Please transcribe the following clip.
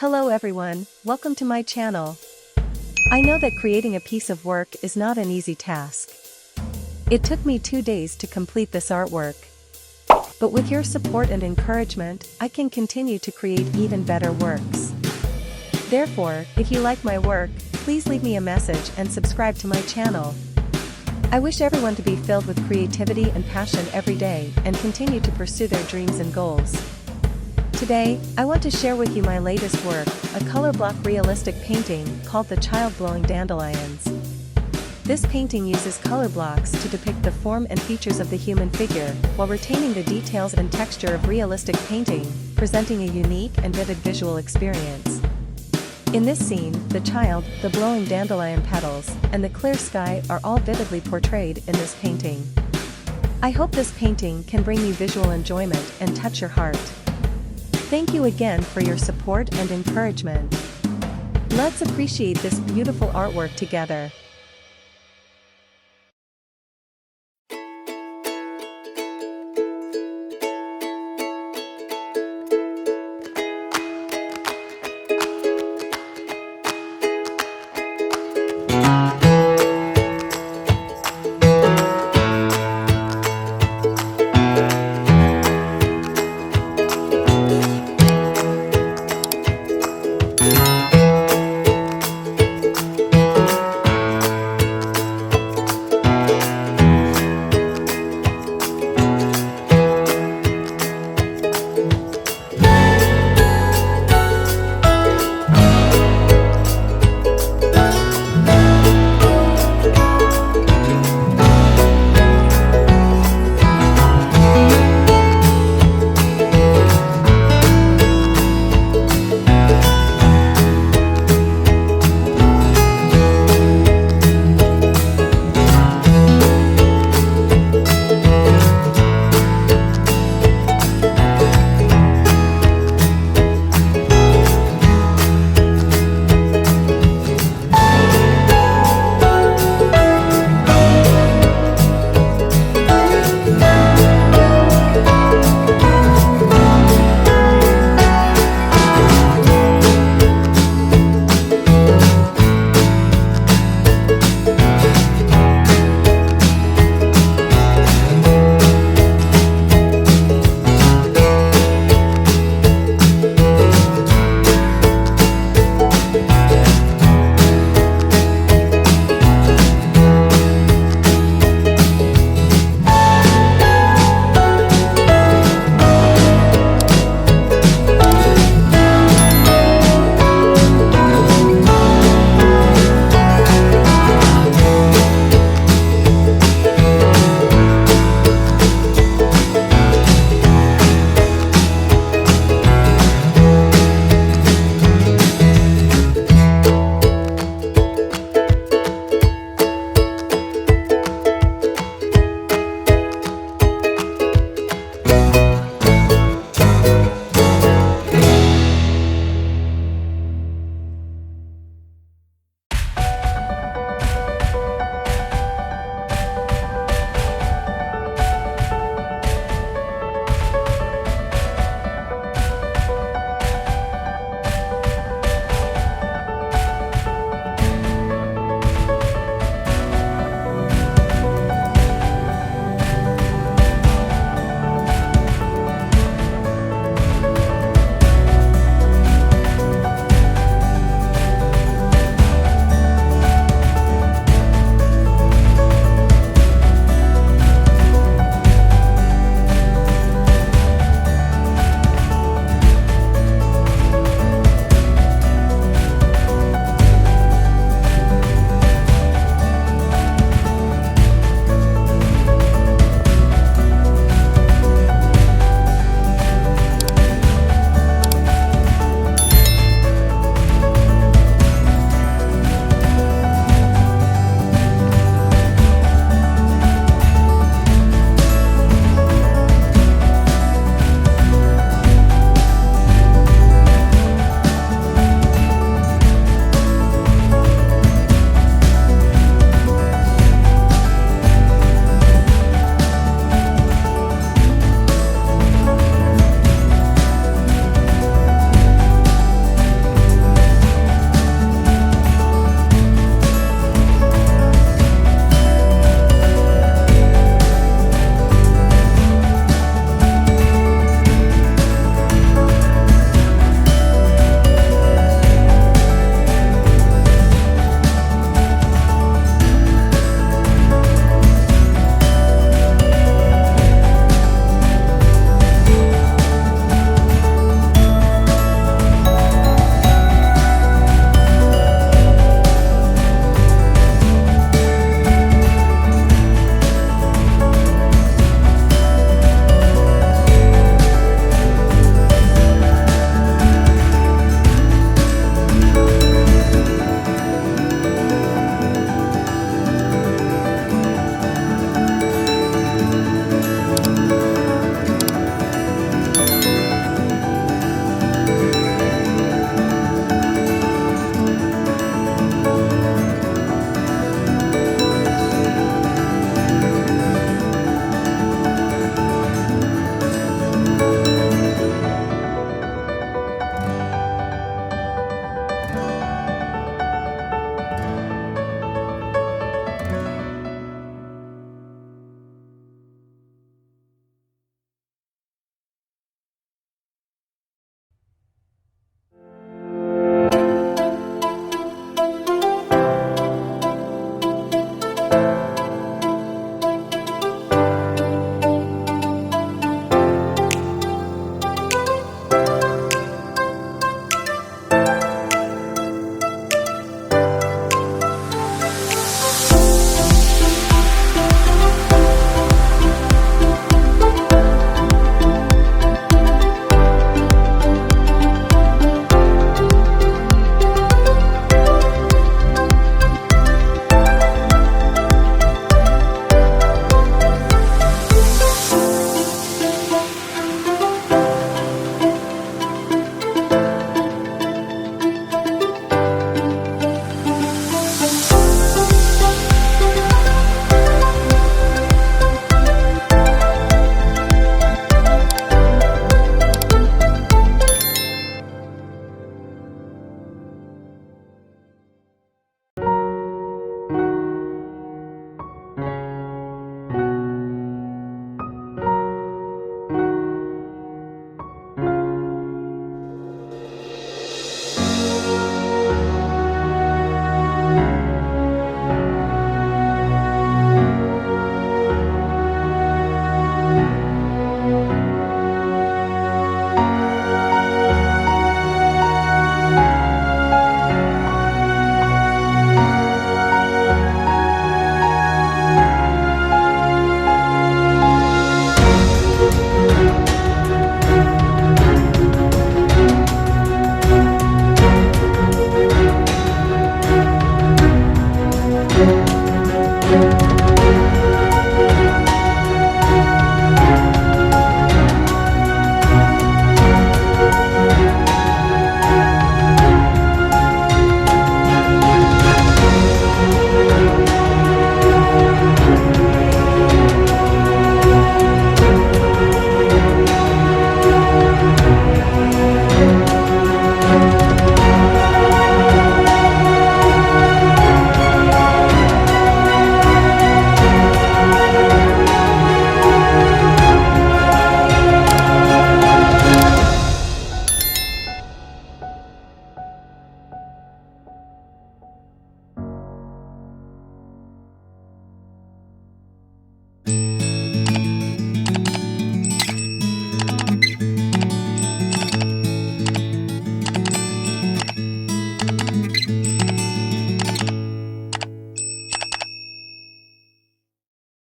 Hello everyone, welcome to my channel. I know that creating a piece of work is not an easy task. It took me 2 days to complete this artwork. But with your support and encouragement, I can continue to create even better works. Therefore, if you like my work, please leave me a message and subscribe to my channel. I wish everyone to be filled with creativity and passion every day and continue to pursue their dreams and goals. Today, I want to share with you my latest work, a color block realistic painting called The Child Blowing Dandelions. This painting uses color blocks to depict the form and features of the human figure, while retaining the details and texture of realistic painting, presenting a unique and vivid visual experience. In this scene, the child, the blowing dandelion petals, and the clear sky are all vividly portrayed in this painting. I hope this painting can bring you visual enjoyment and touch your heart. Thank you again for your support and encouragement. Let's appreciate this beautiful artwork together.